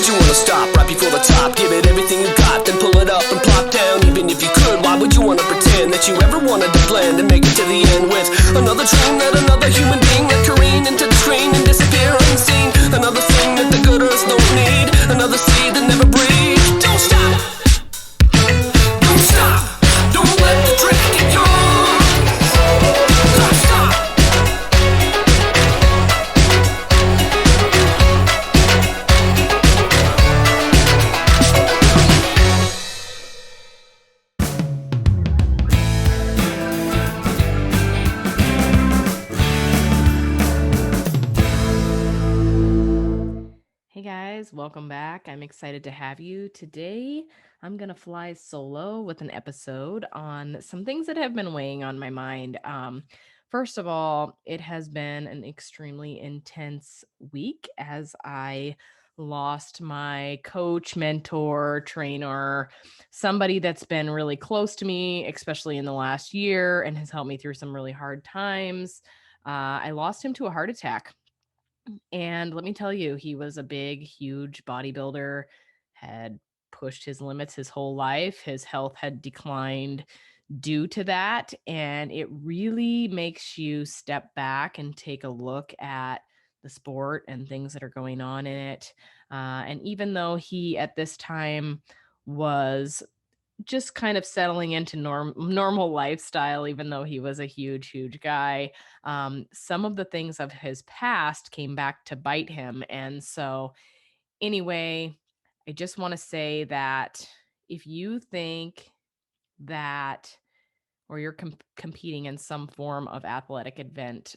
would you wanna stop right before the top? Give it everything you got, then pull it up and plop down. Even if you could, why would you wanna pretend that you ever wanted to blend and make it to the end with another dream that another human being that careen into the screen and disappear unseen? Another thing that the good earth don't need, another seed that never breathes. Don't stop, don't stop, don't let the dream get yours. Don't stop. Hey guys, welcome back. I'm excited to have you. Today, I'm going to fly solo with an episode on some things that have been weighing on my mind. First of all, it has been an extremely intense week as I lost my coach, mentor, trainer, somebody that's been really close to me, especially in the last year, and has helped me through some really hard times. I lost him to a heart attack. And let me tell you, he was a big, huge bodybuilder, had pushed his limits his whole life. His health had declined due to that. And it really makes you step back and take a look at the sport and things that are going on in it. And even though he at this time was just kind of settling into normal lifestyle, even though he was a huge guy. Some of the things of his past came back to bite him. And so, anyway, I just want to say that if you think that, or you're competing in some form of athletic event,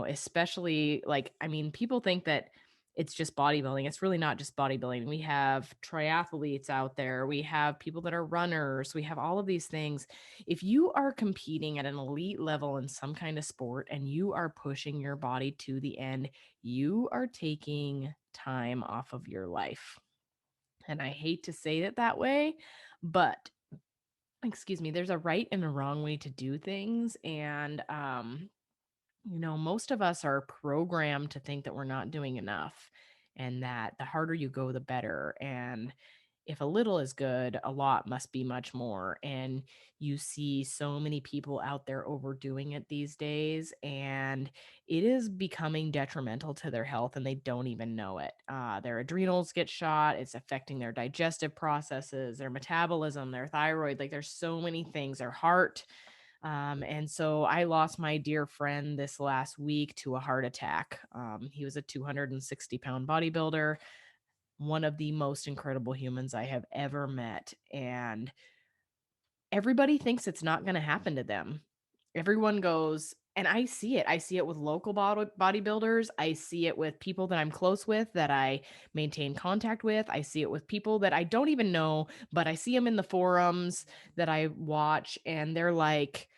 especially like, I mean, people think that it's just bodybuilding. It's really not just bodybuilding. We have triathletes out there. We have people that are runners. We have all of these things. If you are competing at an elite level in some kind of sport and you are pushing your body to the end, you are taking time off of your life. And I hate to say it that way, but excuse me, there's a right and a wrong way to do things. And most of us are programmed to think that we're not doing enough and that the harder you go, the better. And if a little is good, a lot must be much more. And you see so many people out there overdoing it these days, and it is becoming detrimental to their health, and they don't even know it. Their adrenals get shot. It's affecting their digestive processes, their metabolism, their thyroid. Like there's so many things, their heart. And so I lost my dear friend this last week to a heart attack. He was a 260-pound bodybuilder, one of the most incredible humans I have ever met. And everybody thinks it's not going to happen to them. Everyone goes, and I see it. I see it with local bodybuilders. I see it with people that I'm close with, that I maintain contact with. I see it with people that I don't even know, but I see them in the forums that I watch, and they're like,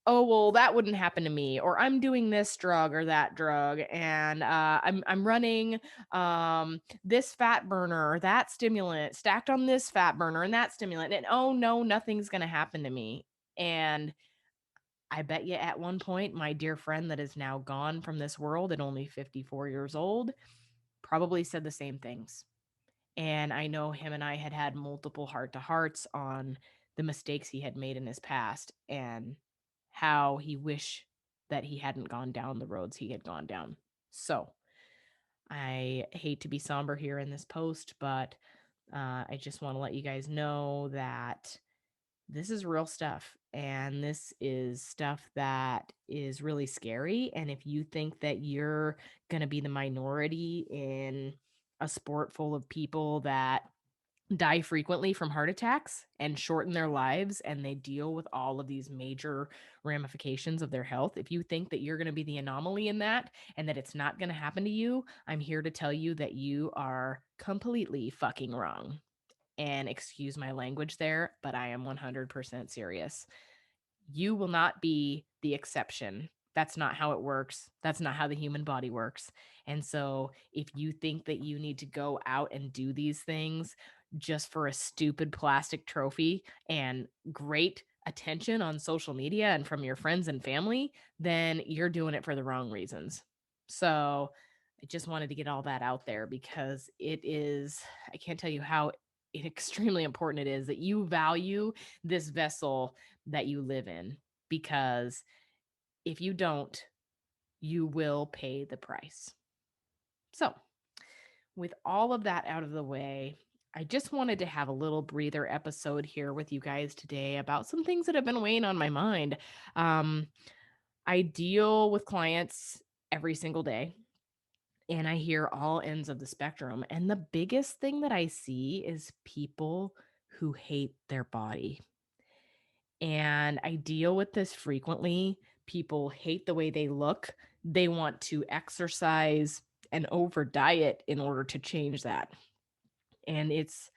oh, well, that wouldn't happen to me, or I'm doing this drug or that drug, and I'm running this fat burner or that stimulant stacked on this fat burner and that stimulant, and oh no, nothing's gonna happen to me. And I bet you at one point, my dear friend that is now gone from this world at only 54 years old probably said the same things. And I know him and I had multiple heart to hearts on the mistakes he had made in his past and how he wished that he hadn't gone down the roads he had gone down. So I hate to be somber here in this post, but I just want to let you guys know that this is real stuff. And this is stuff that is really scary. And if you think that you're going to be the minority in a sport full of people that die frequently from heart attacks and shorten their lives, and they deal with all of these major ramifications of their health, if you think that you're going to be the anomaly in that and that it's not going to happen to you, I'm here to tell you that you are completely fucking wrong. And excuse my language there, but I am 100% serious. You will not be the exception. That's not how it works. That's not how the human body works. And so, if you think that you need to go out and do these things just for a stupid plastic trophy and great attention on social media and from your friends and family, then you're doing it for the wrong reasons. So, I just wanted to get all that out there because I can't tell you how extremely important it is that you value this vessel that you live in, because if you don't, you will pay the price. So, with all of that out of the way, I just wanted to have a little breather episode here with you guys today about some things that have been weighing on my mind. Um, I deal with clients every single day, and I hear all ends of the spectrum. And the biggest thing that I see is people who hate their body. And I deal with this frequently. People hate the way they look. They want to exercise and over diet in order to change that. And it's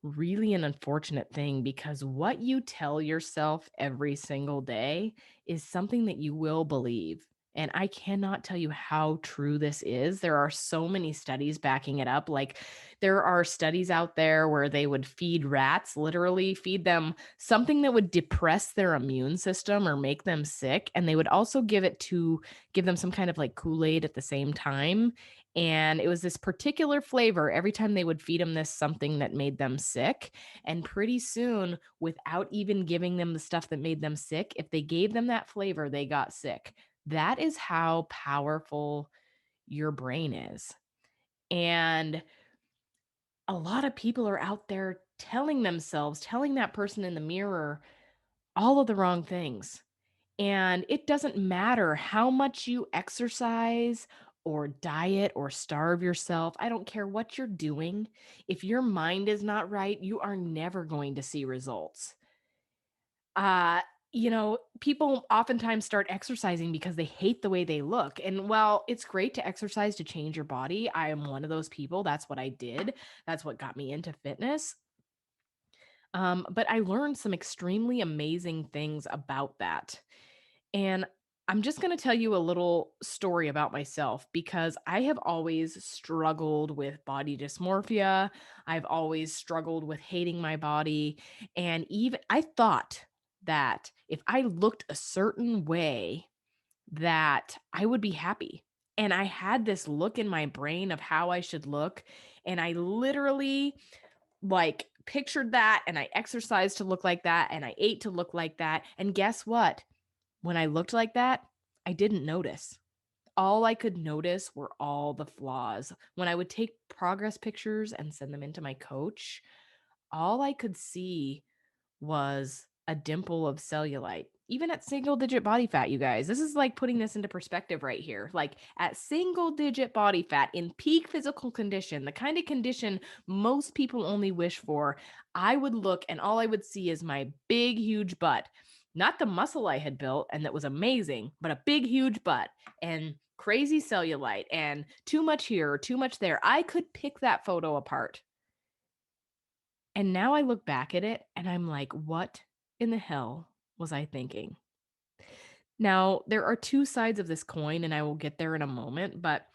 really an unfortunate thing, because what you tell yourself every single day is something that you will believe. And I cannot tell you how true this is. There are so many studies backing it up. Like, there are studies out there where they would feed rats, literally feed them something that would depress their immune system or make them sick. And they would also give them some kind of like Kool-Aid at the same time, and it was this particular flavor every time they would feed them this something that made them sick. And pretty soon, without even giving them the stuff that made them sick, if they gave them that flavor, they got sick. That is how powerful your brain is. And a lot of people are out there telling themselves, telling that person in the mirror all of the wrong things. And it doesn't matter how much you exercise or diet or starve yourself. I don't care what you're doing. If your mind is not right, you are never going to see results. Uh, People oftentimes start exercising because they hate the way they look. And while it's great to exercise to change your body, I am one of those people. That's what I did. That's what got me into fitness. But I learned some extremely amazing things about that. And I'm just going to tell you a little story about myself, because I have always struggled with body dysmorphia. I've always struggled with hating my body. And even I thought that if I looked a certain way, that I would be happy. And I had this look in my brain of how I should look. And I literally like pictured that, and I exercised to look like that, and I ate to look like that. And guess what? When I looked like that, I didn't notice. All I could notice were all the flaws. When I would take progress pictures and send them into my coach, all I could see was a dimple of cellulite. Even at single digit body fat, you guys. This is like putting this into perspective right here. Like, at single digit body fat in peak physical condition, the kind of condition most people only wish for, I would look and all I would see is my big, huge butt. Not the muscle I had built and that was amazing, but a big, huge butt and crazy cellulite and too much here or too much there. I could pick that photo apart. And now I look back at it and I'm like, what in the hell was I thinking? Now, there are two sides of this coin, and I will get there in a moment. But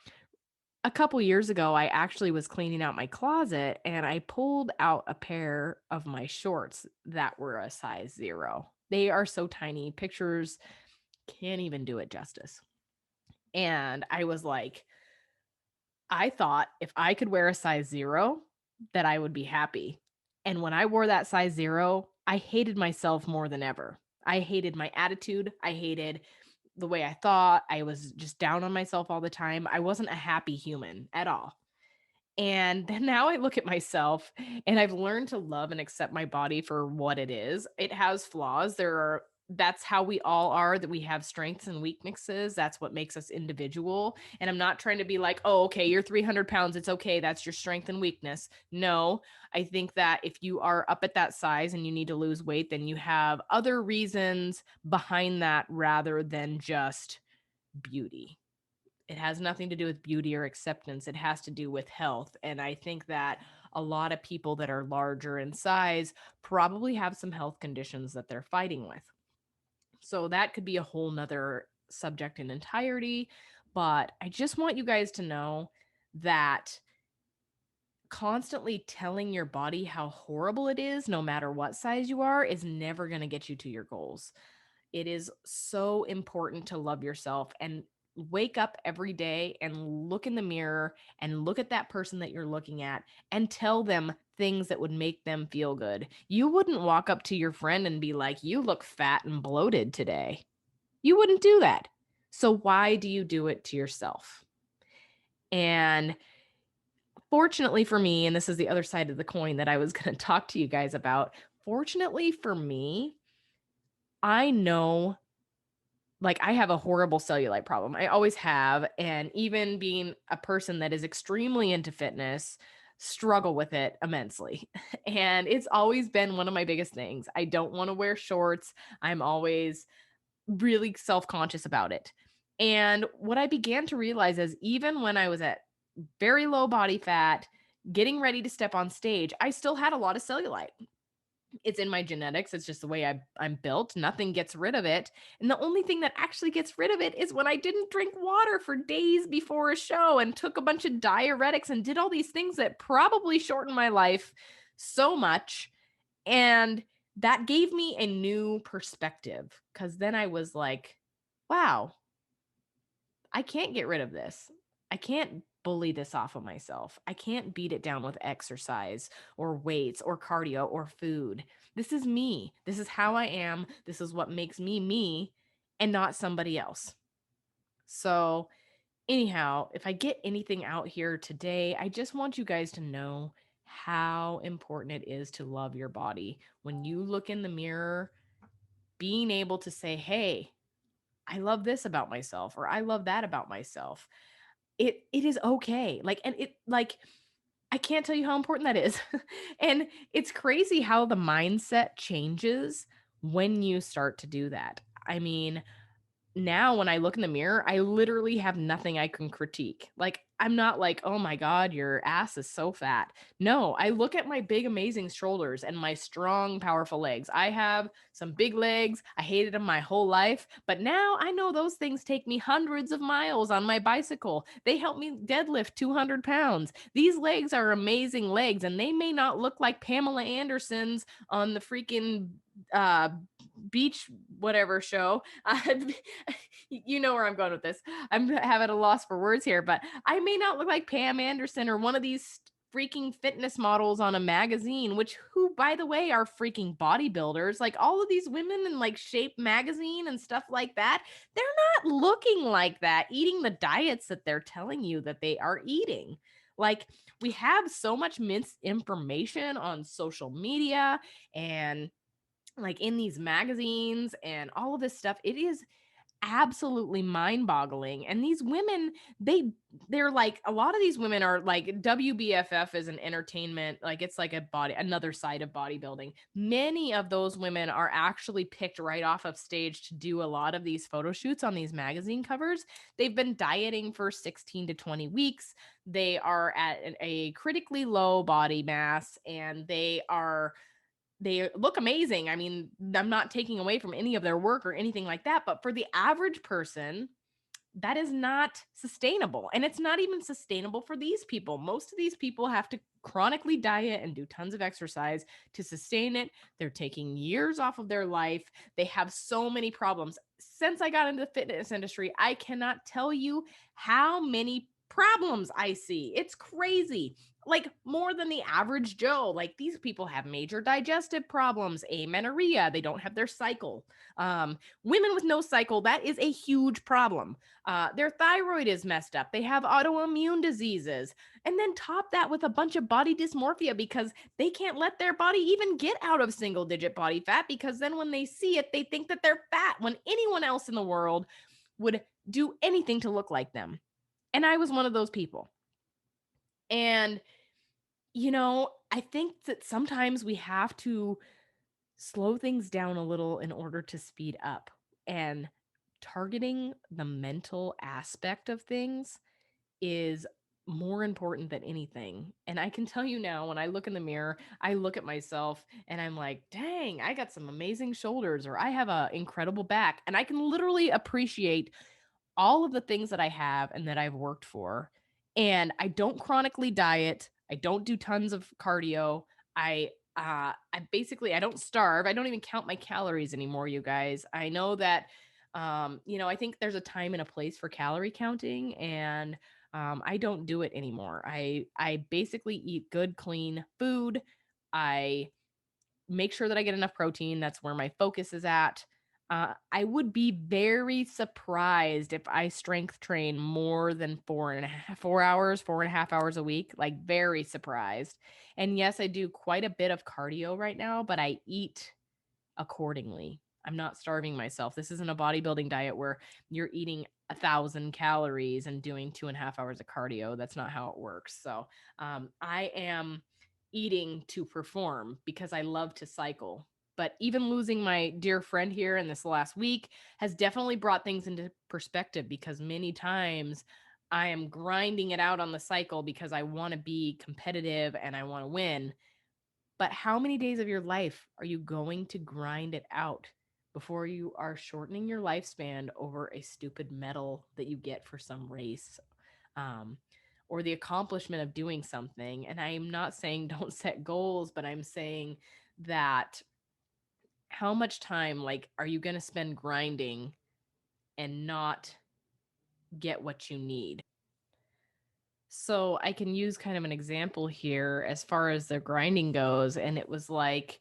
a couple years ago, I actually was cleaning out my closet and I pulled out a pair of my shorts that were a size 0. They are so tiny, pictures can't even do it justice. And I was like, I thought if I could wear a size 0, that I would be happy. And when I wore that size 0, I hated myself more than ever. I hated my attitude. I hated the way I thought. I was just down on myself all the time. I wasn't a happy human at all. And then now I look at myself and I've learned to love and accept my body for what it is. It has flaws. That's how we all are, that we have strengths and weaknesses. That's what makes us individual. And I'm not trying to be like, oh, okay, you're 300 pounds. It's okay. That's your strength and weakness. No, I think that if you are up at that size and you need to lose weight, then you have other reasons behind that rather than just beauty. It has nothing to do with beauty or acceptance. It has to do with health. And I think that a lot of people that are larger in size probably have some health conditions that they're fighting with. So that could be a whole nother subject in entirety. But I just want you guys to know that constantly telling your body how horrible it is, no matter what size you are, is never going to get you to your goals. It is so important to love yourself. And wake up every day and look in the mirror and look at that person that you're looking at and tell them things that would make them feel good. You wouldn't walk up to your friend and be like, "You look fat and bloated today." You wouldn't do that. So why do you do it to yourself? And fortunately for me, and this is the other side of the coin that I was going to talk to you guys about. Fortunately for me, I know, like, I have a horrible cellulite problem. I always have. And even being a person that is extremely into fitness, struggle with it immensely. And it's always been one of my biggest things. I don't want to wear shorts. I'm always really self conscious about it. And what I began to realize is even when I was at very low body fat, getting ready to step on stage, I still had a lot of cellulite. It's in my genetics. It's just the way I'm built. Nothing gets rid of it. And the only thing that actually gets rid of it is when I didn't drink water for days before a show and took a bunch of diuretics and did all these things that probably shortened my life so much. And that gave me a new perspective because then I was like, wow, I can't get rid of this. I can't bully this off of myself. I can't beat it down with exercise or weights or cardio or food. This is me. This is how I am. This is what makes me me and not somebody else. So, anyhow, if I get anything out here today, I just want you guys to know how important it is to love your body. When you look in the mirror, being able to say, hey, I love this about myself, or I love that about myself. It is okay. Like, and it like I can't tell you how important that is. And it's crazy how the mindset changes when you start to do that. I mean, now when I look in the mirror, I literally have nothing I can critique. Like, I'm not like, "Oh my god, your ass is so fat." No, I look at my big amazing shoulders and my strong powerful legs. I have some big legs. I hated them my whole life, but now I know those things take me hundreds of miles on my bicycle. They help me deadlift 200 pounds. These legs are amazing legs, and they may not look like Pamela Anderson's on the freaking uh beach whatever show. You know where I'm going with this. I'm having a loss for words here, but I may not look like Pam Anderson or one of these freaking fitness models on a magazine, which who, by the way, are freaking bodybuilders. Like all of these women in like Shape magazine and stuff like that, they're not looking like that, eating the diets that they're telling you that they are eating. Like we have so much misinformation on social media and like in these magazines and all of this stuff. It is absolutely mind-boggling. And these women, they're like a lot of these women are like WBFF is an entertainment, like it's like another side of bodybuilding. Many of those women are actually picked right off of stage to do a lot of these photo shoots on these magazine covers. They've been dieting for 16 to 20 weeks. They are at a critically low body mass and they look amazing. I mean, I'm not taking away from any of their work or anything like that, but for the average person, that is not sustainable. And it's not even sustainable for these people. Most of these people have to chronically diet and do tons of exercise to sustain it. They're taking years off of their life. They have so many problems. Since I got into the fitness industry, I cannot tell you how many problems I see. It's crazy. Like more than the average Joe. Like these people have major digestive problems, amenorrhea, they don't have their cycle. Women with no cycle, that is a huge problem. Their thyroid is messed up. They have autoimmune diseases. And then top that with a bunch of body dysmorphia because they can't let their body even get out of single digit body fat because then when they see it, they think that they're fat when anyone else in the world would do anything to look like them. And I was one of those people. And, I think that sometimes we have to slow things down a little in order to speed up. And targeting the mental aspect of things is more important than anything. And I can tell you now, when I look in the mirror, I look at myself and I'm like, dang, I got some amazing shoulders or I have a incredible back. And I can literally appreciate all of the things that I have and that I've worked for. And I don't chronically diet. I don't do tons of cardio. I basically I don't starve. I don't even count my calories anymore, you guys. I know that I think there's a time and a place for calorie counting, and I don't do it anymore. I basically eat good, clean food. I make sure that I get enough protein. That's where my focus is at. I would be very surprised if I strength train more than 4 hours, 4.5 hours a week. Like, very surprised. And yes, I do quite a bit of cardio right now, but I eat accordingly. I'm not starving myself. This isn't a bodybuilding diet where you're eating 1,000 calories and doing 2.5 hours of cardio. That's not how it works. So I am eating to perform because I love to cycle. But even losing my dear friend here in this last week has definitely brought things into perspective, because many times I am grinding it out on the cycle because I want to be competitive and I want to win. But how many days of your life are you going to grind it out before you are shortening your lifespan over a stupid medal that you get for some race, um, or the accomplishment of doing something? And I am not saying don't set goals, but I'm saying that how much time, like, are you going to spend grinding and not get what you need? So I can use kind of an example here as far as the grinding goes. And it was like,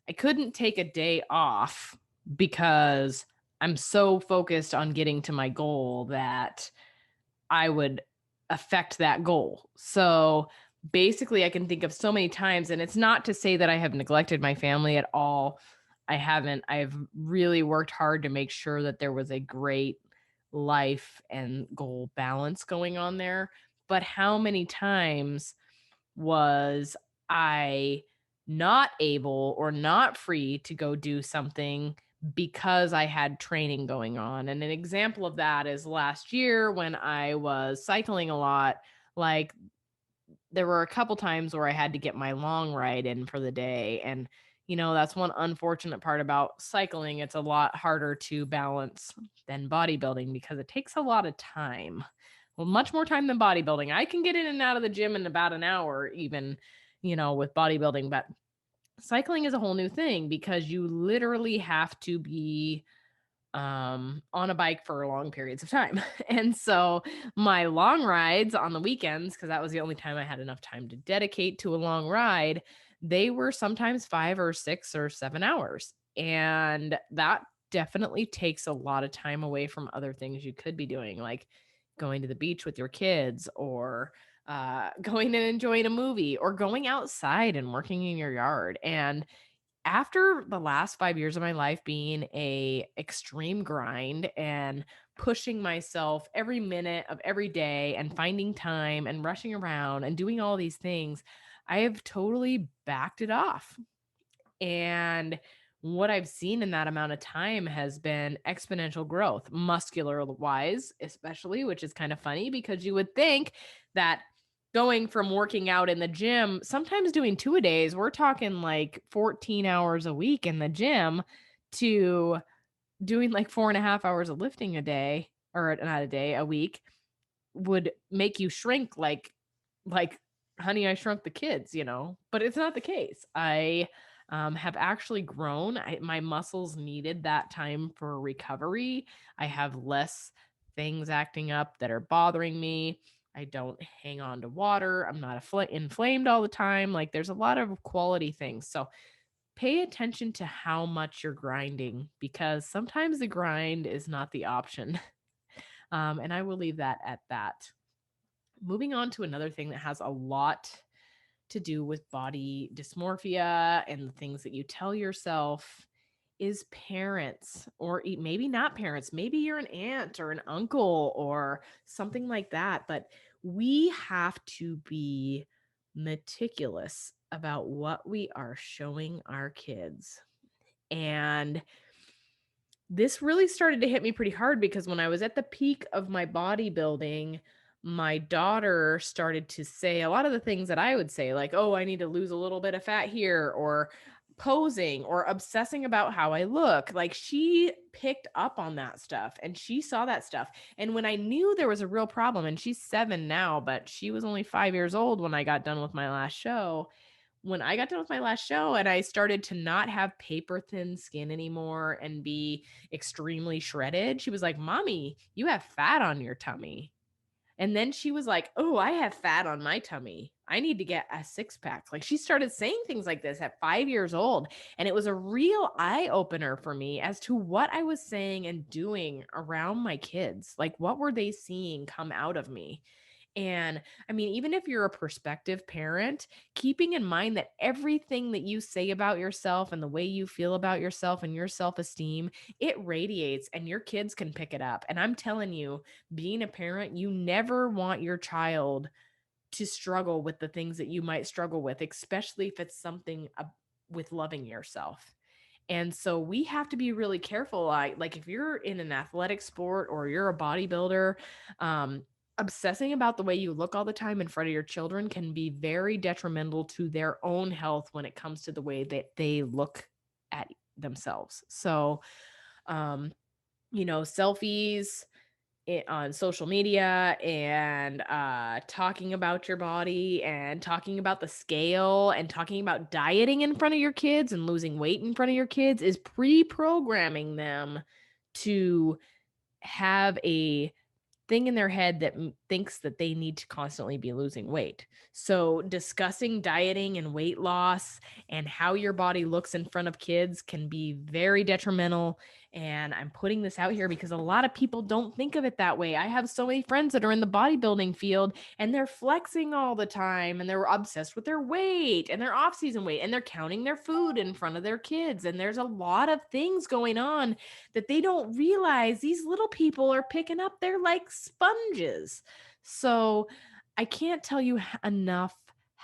I couldn't take a day off because I'm so focused on getting to my goal that I would affect that goal. So basically, I can think of so many times, and it's not to say that I have neglected my family at all. I haven't. I've really worked hard to make sure that there was a great life and goal balance going on there. But how many times was I not able or not free to go do something because I had training going on? And an example of that is last year when I was cycling a lot. Like, there were a couple times where I had to get my long ride in for the day. And, that's one unfortunate part about cycling. It's a lot harder to balance than bodybuilding because it takes a lot of time. Well, much more time than bodybuilding. I can get in and out of the gym in about an hour, even, with bodybuilding. But cycling is a whole new thing because you literally have to be on a bike for long periods of time. And so my long rides on the weekends, because that was the only time I had enough time to dedicate to a long ride, they were sometimes 5 or 6 or 7 hours. And that definitely takes a lot of time away from other things you could be doing, like going to the beach with your kids, or going and enjoying a movie, or going outside and working in your yard. And after the last 5 years of my life being a extreme grind and pushing myself every minute of every day and finding time and rushing around and doing all these things, I have totally backed it off. And what I've seen in that amount of time has been exponential growth, muscular wise, especially, which is kind of funny because you would think that going from working out in the gym, sometimes doing 2 a days, we're talking like 14 hours a week in the gym, to doing like 4.5 hours of lifting a day, or not a day, a week, would make you shrink like Honey, I Shrunk the Kids, but it's not the case. I have actually grown. My muscles needed that time for recovery. I have less things acting up that are bothering me. I don't hang on to water. I'm not inflamed all the time. Like, there's a lot of quality things. So pay attention to how much you're grinding, because sometimes the grind is not the option. And I will leave that at that. Moving on to another thing that has a lot to do with body dysmorphia and the things that you tell yourself is parents, or maybe not parents. Maybe you're an aunt or an uncle or something like that. But we have to be meticulous about what we are showing our kids. And this really started to hit me pretty hard because when I was at the peak of my bodybuilding, my daughter started to say a lot of the things that I would say, like, oh, I need to lose a little bit of fat here, or posing, or obsessing about how I look. Like, she picked up on that stuff and she saw that stuff. And when I knew there was a real problem, and she's 7 now, but she was only 5 years old when I got done with my last show, when I got done with my last show and I started to not have paper thin skin anymore and be extremely shredded, she was like, "Mommy, you have fat on your tummy." And then she was like, "Oh, I have fat on my tummy. I need to get a six pack." Like she started saying things like this at 5 years old. And it was a real eye opener for me as to what I was saying and doing around my kids. Like, what were they seeing come out of me? And I mean, even if you're a prospective parent, keeping in mind that everything that you say about yourself and the way you feel about yourself and your self esteem, it radiates and your kids can pick it up. And I'm telling you, being a parent, you never want your child to struggle with the things that you might struggle with, especially if it's something with loving yourself. And so we have to be really careful. Like if you're in an athletic sport or you're a bodybuilder, um, obsessing about the way you look all the time in front of your children can be very detrimental to their own health when it comes to the way that they look at themselves. So, um, selfies on social media and talking about your body and talking about the scale and talking about dieting in front of your kids and losing weight in front of your kids is pre-programming them to have a thing in their head that thinks that they need to constantly be losing weight. So, discussing dieting and weight loss and how your body looks in front of kids can be very detrimental. And I'm putting this out here because a lot of people don't think of it that way. I have so many friends that are in the bodybuilding field and they're flexing all the time and they're obsessed with their weight and their off season weight and they're counting their food in front of their kids. And there's a lot of things going on that they don't realize these little people are picking up. They're like sponges. So I can't tell you enough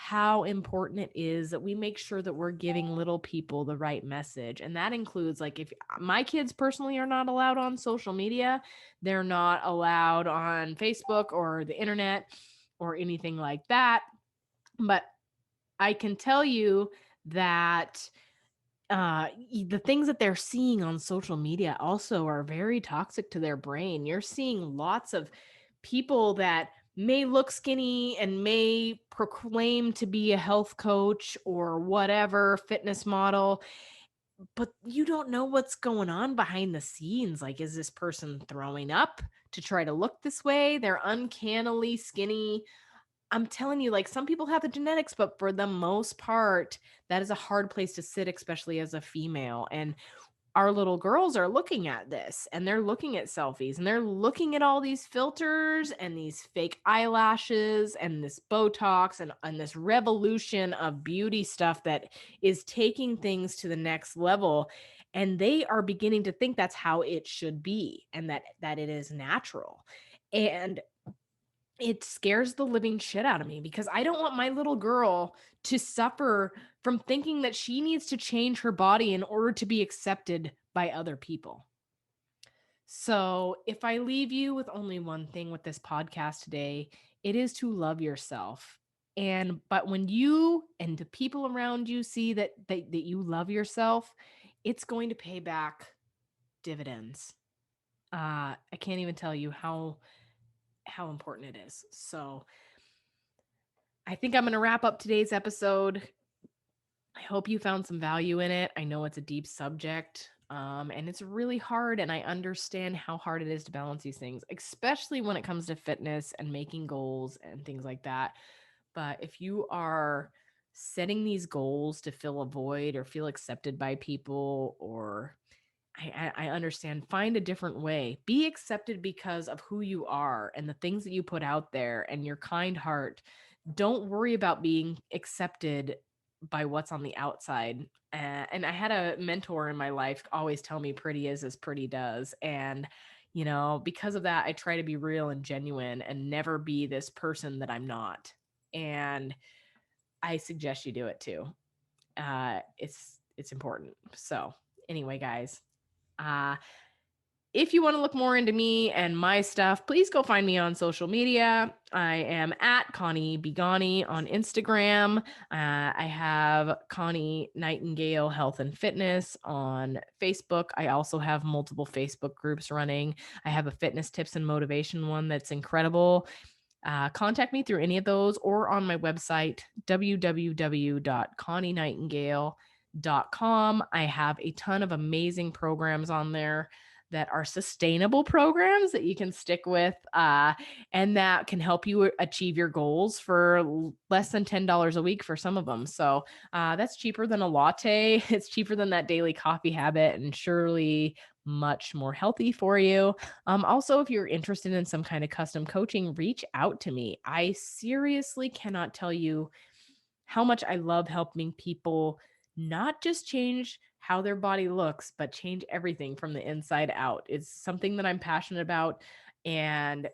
how important it is that we make sure that we're giving little people the right message. And that includes, like, if my kids personally are not allowed on social media, they're not allowed on Facebook or the internet or anything like that. But I can tell you that the things that they're seeing on social media also are very toxic to their brain. You're seeing lots of people that may look skinny and may proclaim to be a health coach or whatever fitness model, but you don't know what's going on behind the scenes. Like, is this person throwing up to try to look this way? They're uncannily skinny. I'm telling you, like, some people have the genetics, but for the most part, that is a hard place to sit, especially as a female. And our little girls are looking at this and they're looking at selfies and they're looking at all these filters and these fake eyelashes and this Botox and this revolution of beauty stuff that is taking things to the next level. And they are beginning to think that's how it should be and that it is natural. And it scares the living shit out of me because I don't want my little girl to suffer from thinking that she needs to change her body in order to be accepted by other people. So, if I leave you with only one thing with this podcast today, it is to love yourself. But when you and the people around you see that you love yourself, it's going to pay back dividends. I can't even tell you how important it is. So, I think I'm going to wrap up today's episode. I hope you found some value in it. I know it's a deep subject, and it's really hard, and I understand how hard it is to balance these things, especially when it comes to fitness and making goals and things like that. But if you are setting these goals to fill a void or feel accepted by people, or I understand, find a different way. Be accepted because of who you are and the things that you put out there and your kind heart. Don't worry about being accepted by what's on the outside. And I had a mentor in my life always tell me pretty is as pretty does. And, because of that, I try to be real and genuine and never be this person that I'm not. And I suggest you do it too. It's important. So anyway, guys, uh, if you want to look more into me and my stuff, please go find me on social media. I am at Connie Bigani on Instagram. I have Connie Nightingale Health and Fitness on Facebook. I also have multiple Facebook groups running. I have a fitness tips and motivation one that's incredible. contact me through any of those or on my website, www.connienightingale.com. I have a ton of amazing programs on there that are sustainable programs that you can stick with, and that can help you achieve your goals for less than $10 a week for some of them. So that's cheaper than a latte. It's cheaper than that daily coffee habit, and surely much more healthy for you. Also, if you're interested in some kind of custom coaching, reach out to me. I seriously cannot tell you how much I love helping people not just change how their body looks, but change everything from the inside out. It's something that I'm passionate about. And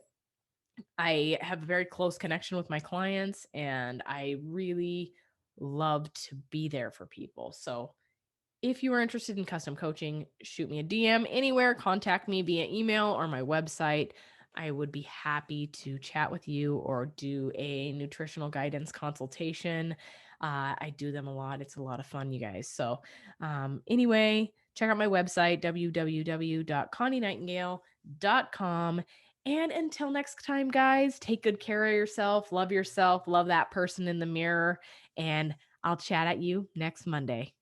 I have a very close connection with my clients, and I really love to be there for people. So, if you are interested in custom coaching, shoot me a DM anywhere, contact me via email or my website. I would be happy to chat with you or do a nutritional guidance consultation. I do them a lot. It's a lot of fun, you guys. So, anyway, check out my website, www.connienightingale.com. And until next time, guys, take good care of yourself, love that person in the mirror, and I'll chat at you next Monday.